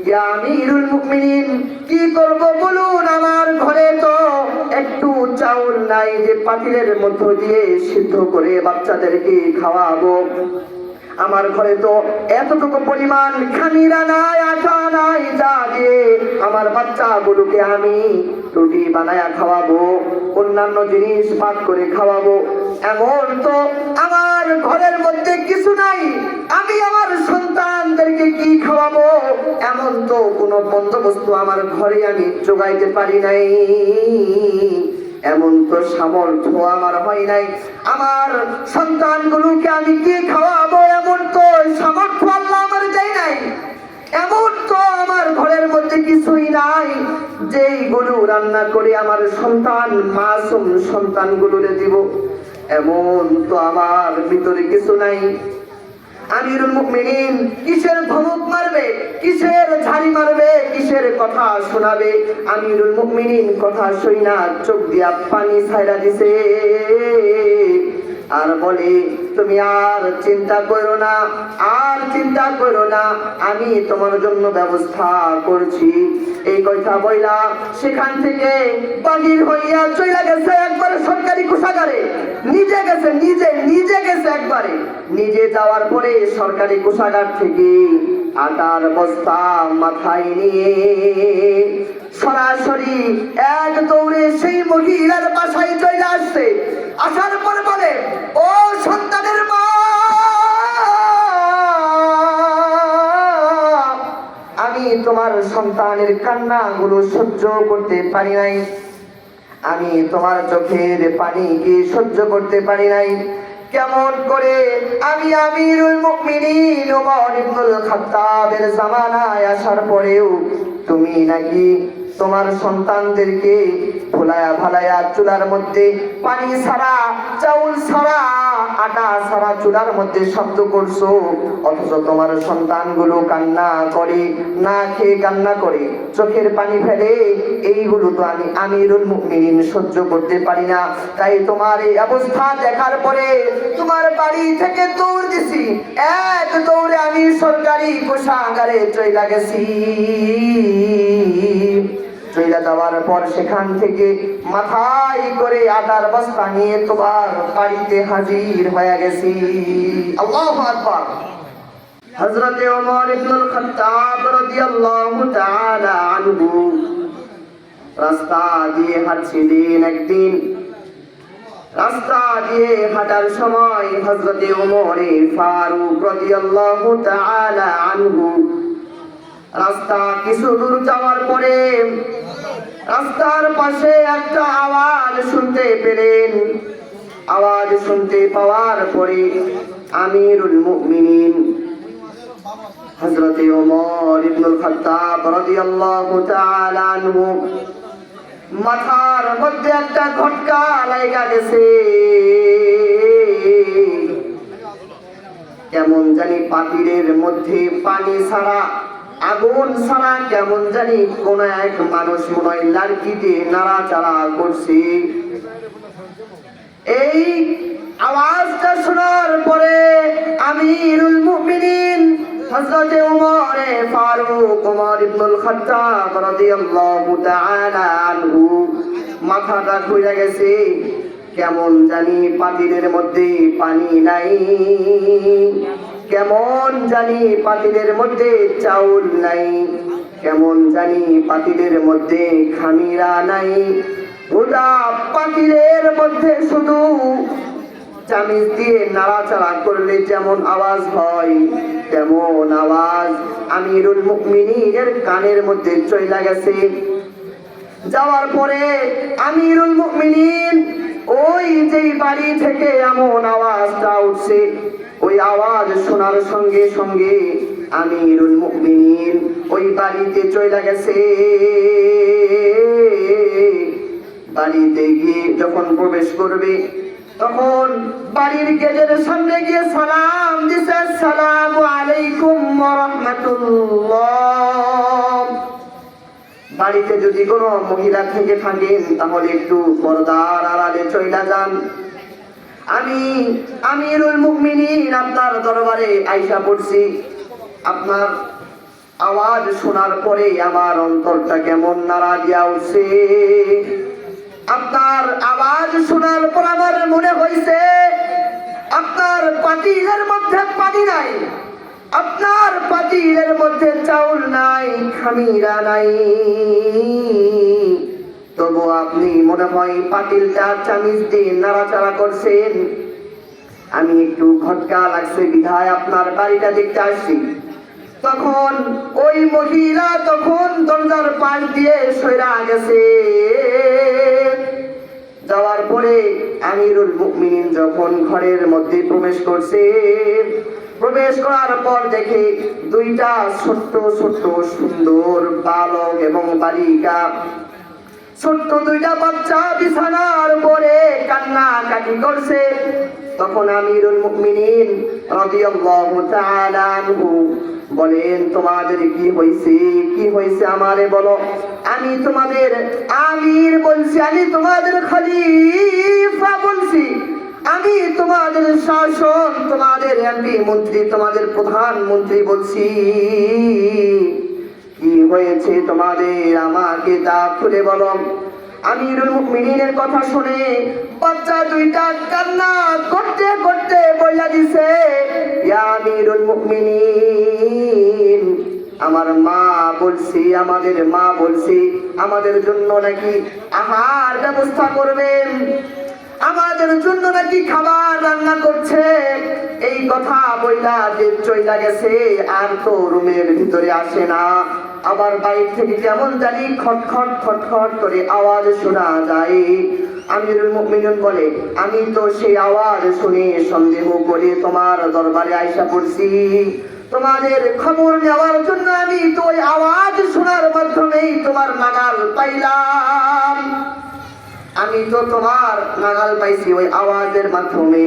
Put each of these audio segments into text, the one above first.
ইয়া আমিরুল মুমিনিন, কি করব বলুন? আমার ঘরে তো একটু চাউল নাই যে পাতিলের মধ্য দিয়ে সিদ্ধ করে বাচ্চাদেরকে খাওয়াবো। আমার ঘরে তো এতটুকু পরিমাণ খামিরা নাই, আটা নাই, যা দিয়ে আমার বাচ্চাগুলোকে আমি রুটি বানায়া খাওয়াবো, অন্যান্য জিনিস পাক করে খাওয়াবো। এমন তো আমার ঘরের মধ্যে কিছু নাই, আমি আমার সন্তানদেরকে কি খাওয়াবো এমন তো কোনো বন্দোবস্ত আমার ঘরে আমি জোগাইতে পারি নাই, এমন তো সামর্থ্য আমার হয় নাই। আমার সন্তানগুলোকে আমি কি খাওয়াবো এমন তো সামর্থ্য আল্লাহ আমার দেয় নাই। এমন তো আমার ঘরের মধ্যে কিছুই নাই যেইগুলো রান্না করে আমার সন্তান মাসুম সন্তানগুলোরে দিব, এমন তো আমার ভিতরে কিছু নাই। আমিরুল মুমিনিন কিসের ধমক মারবে, কিসের ঝাড়ি মারবে, কিসের কথা শোনাবে? আমিরুল মুমিনিন কথা শুইনা চোখ দিয়া পানি ছাইরা দিছে আর বলে, তুমি আর চিন্তা করো না, আর চিন্তা করো না, আমি তোমার জন্য ব্যবস্থা করছি। এই কথা বইলা সেখান থেকে বাহির হইয়া চলে গেছে একবারে সরকারি কোষাগারে। নিজে গেছে, নিজে গেছে একবারে। নিজে যাওয়ার পরে সরকারি কোষাগার থেকে আটার বস্তা মাথায় নিয়ে সরাসরি এক দৌড়ে সেই মহিলার বাসায় চলে আসছে। আসার পরে বলে, ও সন্তানের মা, আমি তোমার সন্তানের কান্নাগুলো সহ্য করতে পারি নাই, আমি তোমার চোখের পানিকে সহ্য করতে পারি নাই। কেমন করে আমি আমিরুল মুমিনিন ওমর ইবনুল খাত্তাবের জামানায় আসার পরেও তুমি নাকি তোমার সন্তানদেরকে ভুলায়া ভালায়া চুলার মধ্যে পানি ছাড়া, চাউল ছাড়া, আটা ছাড়া চুলার মধ্যে শব্দ করছো, অথচ তোমার সন্তানগুলো কান্না করে, না খেয়ে কান্না করে, চোখের পানি ফেলে। এইগুলো তো আমি আমিরুল মুমিনিন সহ্য করতে পারি না। তাই তোমার এই অবস্থা দেখার পরে তোমার বাড়ি থেকে দৌড় দিছি, এক দৌড়ে আমি সরকারি কোষাগারে চইলা গেছি। চইলা যাওয়ার পর সেখান থেকে মাথায় করে আটার বস্তা নিয়ে তোমার বাড়িতে হাজির হয়ে গেছি। আল্লাহু আকবার। হযরতে ওমর ইবনুল খাত্তাব রাদিয়াল্লাহু তাআলা আনহু রাস্তা দিয়ে হাঁটছিলেন। একদিন রাস্তা দিয়ে হাঁটার সময় হযরতে ওমরে ফারুক রাদিয়াল্লাহু তাআলা আনহু রাস্তা কিছু দূর যাওয়ার পরে রাস্তার পাশে একটা আওয়াজ শুনতে পেলেন। আওয়াজ শুনতে পাওয়ার পরে আমিরুল মুমিনিন হযরতে ওমর ইবনুল খাত্তাব রাদিয়াল্লাহু তাআলা আনহু মাথার মধ্যে একটা ঘটকা লাগা গেছে। কেমন জানি পাতিলের মধ্যে পানি ছাড়া, আগুন ছাড়া কেমন জানি কোন এক মানুষ মনে হয় লাড়কিতে নাড়াচাড়া করছে। এই আওয়াজটা শোনার পরে আমিরুল মুমিনিন হযরতে ওমরে ফারুক ওমর ইবনুল খাত্তাব রাদিয়াল্লাহু তাআলা আনহু মাথাটা ঘুরে গেছে। কেমন জানি পাতিলের মধ্যে পানি নাই, কেমন জানি পাতিলের মধ্যে চাউল নাই, কেমন জানি পাতিলের মধ্যে খামিরা নাই। ওটা পাতিলের মধ্যে শুধু চামিচ দিয়ে নাড়াচাড়া করলে যেমন আওয়াজ হয় তেমন আওয়াজ আমিরুল মুমিনিনের কানের মধ্যে চইলা গেছে। যাওয়ার পরে আমিরুল মুমিনিন ওই যে বাড়ি থেকে এমন আওয়াজটা উঠছে, ওই আওয়াজ শোনার সঙ্গে সঙ্গে আমিরুল মুমিনিন ওই বাড়িতে চইলা গেছে। বাড়িতে গিয়ে যখন প্রবেশ করবে তখন বাড়ির গেটের সামনে গিয়ে সালাম দিছে, আসসালামু আলাইকুম ওয়া রাহমাতুল্লাহ। বাড়িতে যদি কোনো মহিলা থেকে থাকেন তাহলে একটু পর্দার আড়ালে চইলা যান। আমি আমিরুল মুমিনিন আপনার দরবারে আইসা পড়ছি, আপনার আওয়াজ শোনার পরে আমার অন্তরটা কেমন নাড়া দিয়া উঠছে। আপনার আওয়াজ শোনার পর আমার মনে হয়েছে আপনার পাতিলের মধ্যে পানি নাই, আপনার পাতিলের মধ্যে চাউল নাই, খামিরা নাই, তবু আপনি মনে হয় পাতিলটা চামিচ দিয়ে নাড়াচাড়া করছেন। আমি একটু খটকা লাগছে বিধায় আপনার বাড়িটা দেখতে আসছি। তখন ওই মহিলা তখন দরজার পাশ দিয়ে সইরা গেছে। যাওয়ার পরে আমিরুল মুমিনিন যখন ঘরের মধ্যে প্রবেশ করছে, প্রবেশ করার পর দেখে দুইটা ছোট্ট ছোট্ট সুন্দর বালক এবং বালিকা, ছোট্ট দুইটা বাচ্চা বিছানার পরে কান্নাকাটি করছে। তখন আমিরুল মুমিনিন রাদিয়াল্লাহু তাআলা আনহু বলেন, তোমাদের কি হয়েছে, কি হয়েছে আমারে বলো। আমি তোমাদের আমির বলছি, আমি তোমাদের খলিফা বলছি, আমি তোমাদের শাসক, তোমাদের এমপি মন্ত্রী, তোমাদের প্রধানমন্ত্রী বলছি। কি হয়েছে তোমাদের, আমাকে তা খুলে বলো। আমিরুল মুমিনিনের কথা শুনে বাচ্চা দুইটা কান্না করতে করতে বইলা দিছে, ইয়া আমিরুল মুমিনিন, আমার মা বলছি, আমাদের মা বলছি আমাদের জন্য নাকি আহার ব্যবস্থা করবেন, আমাদের জন্য নাকি খাবার রান্না করছে। এই কথা বইলা যে চইলা গেছে, আর তো রুমের ভিতরে আসে না। আবার বাইরে থেকে কেমন জানি খটখট খটখট করে আওয়াজ শোনা যায়। আমিরুল মুমিনিন বলে, আমি তো সেই আওয়াজ শুনে সন্দেহ করে তোমার দরবারে আইসা পড়ছি, তোমাদের খবর নেওয়ার জন্য। আমি তো ওই আওয়াজ শোনার মাধ্যমেই তোমার নাগাল পাইলাম, আমি তো তোমার নাগাল পাইছি ওই আওয়াজের মাধ্যমে,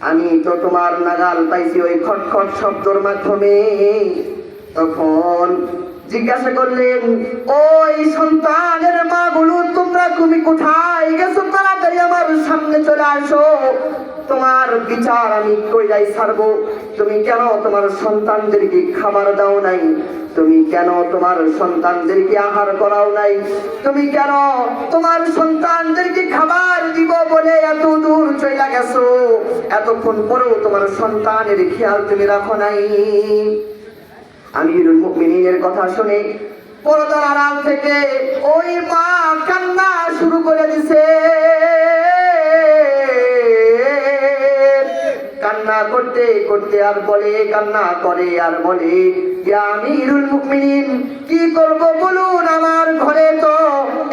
আমি তো তোমার নাগাল পাইছি ওই খটখট শব্দর মাধ্যমে। তখন জিজ্ঞাসা করলেন, ওই সন্তানের মা গুলো, তোমরা তুমি কোথায় গেছো, তাড়াতাড়ি আমার সামনে চলে আসো, তোমার বিচার আমি কইরাই ছাড়বো। তুমি কেন তোমার সন্তানদেরকে খাবার দাও নাই, তুমি কেন তোমার সন্তানদেরকে আহার করাও নাই, তুমি কেন তোমার সন্তানদেরকে খাবার দিব বলে এত দূর চলে গেছো, এতক্ষণ পরেও তোমার সন্তানের খেয়াল তুমি রাখো নাই। আমিরুল মুমিনিনের কথা শুনে পর্দার আড়াল থেকে ওই মা কান্না শুরু করে দিছে। কান্না করতে করতে আর বলে, কান্না করে আর বলে, ইয়া আমিরুল মুমিনিন, কি করব বলুন, আমার ঘরে তো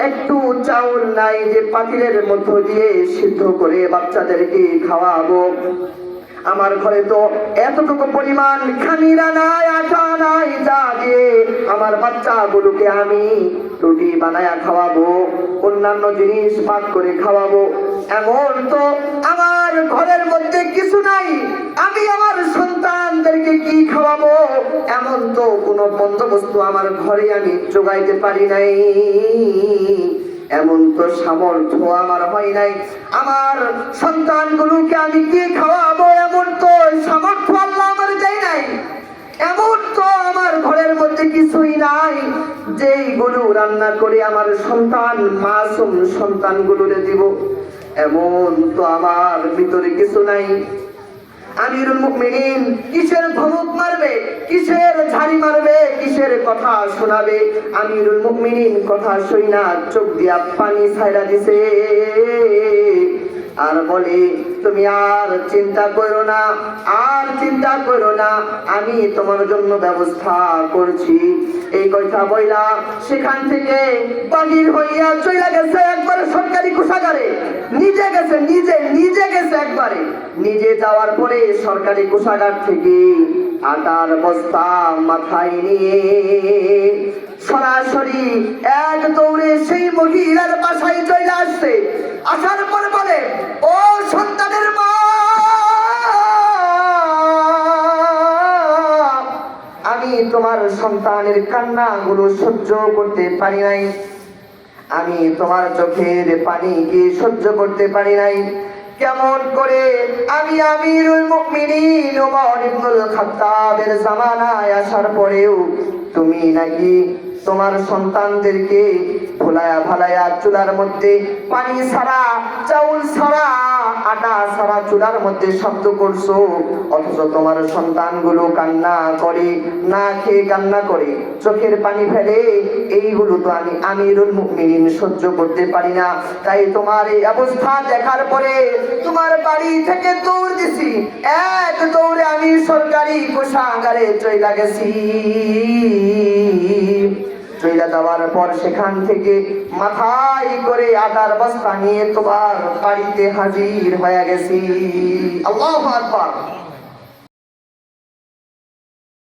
একটু চাউল নাই যে পাতিলের মধ্য দিয়ে সিদ্ধ করে বাচ্চাদেরকে খাওয়াবো, আমার ঘরে তো এতটুকু পরিমাণ খামিরা নাই, আটা নাই, যা দিয়ে আমার বাচ্চাগুলোকে আমি রুটি বানায়া খাওয়াবো, অন্যান্য জিনিস পাক করে খাওয়াবো, এমন তো আমার ঘরের মধ্যে কিছু নাই। আমি আমার সন্তানদেরকে কি খাওয়াবো, এমন তো কোনো বন্দোবস্ত আমার ঘরে আমি জোগাইতে পারি নাই, এমন তো সামর্থ্য আমার হয় নাই। আমার সন্তানগুলোকে আমি কি খাওয়াবো, এমন তো সামর্থ্য আল্লাহ আমার দেয় নাই, এমন তো আমার ঘরের মধ্যে কিছুই নাই যেইগুলো রান্না করে আমার সন্তান মাসুম সন্তানগুলোরে দিব, এমন তো আমার ভিতরে কিছু নাই। আমিরুল মুমিনিন কিসের ধমক মারবে, কিসের ঝাড়ি মারবে, কিসের কথা শোনাবে। আমিরুল মুমিনিন কথা শুইনা চোখ দিয়া পানি ছাইড়া দিছে আর বলে, তুমি আর চিন্তা করো না, আর চিন্তা করো না, আমি তোমার জন্য ব্যবস্থা করছি। এই কথা বইলা সেখান থেকে বাহির হইয়া চলে গেছে একবারে সরকারি কোষাগারে, নিজে গেছে, নিজে গেছে একবারে। নিজে যাওয়ার পরে সরকারি কোষাগার থেকে আটার বস্তা মাথায় নিয়ে সরাসরি এক দৌড়ে সেই মহিলার বাসায় চলে আসছে। আসার পরে বলে, ও সন্তানের মা, আমি তোমার সন্তানের কান্নাগুলো সহ্য করতে পারি নাই, আমি তোমার চোখের পানিকে সহ্য করতে পারি নাই। কেমন করে আমি আমিরুল মুমিনিন ওমর ইবনুল খাত্তাবের জামানায় আসার পরেও তুমি নাকি তোমার সন্তানদেরকে ভুলায়া ভালায়া চুলার মধ্যে পানি ছাড়া, চাউল ছাড়া, আটা ছাড়া চুলার মধ্যে শব্দ করছো, অথচ তোমার সন্তানগুলো কান্না করে, না খেয়ে কান্না করে, চোখের পানি ফেলে। এইগুলো তো আমি আমিরুল মুমিনিন সহ্য করতে পারি না। তাই তোমার এই অবস্থা দেখার পরে তোমার বাড়ি থেকে দৌড় দিছি, এক দৌড়ে আমি সরকারি কোষাগারে চইলা গেছি। চইলা যাওয়ার পর সেখান থেকে মাথায় করে আটার বস্তা নিয়ে তোমার বাড়িতে হাজির হয়ে গেছি। আল্লাহু আকবার।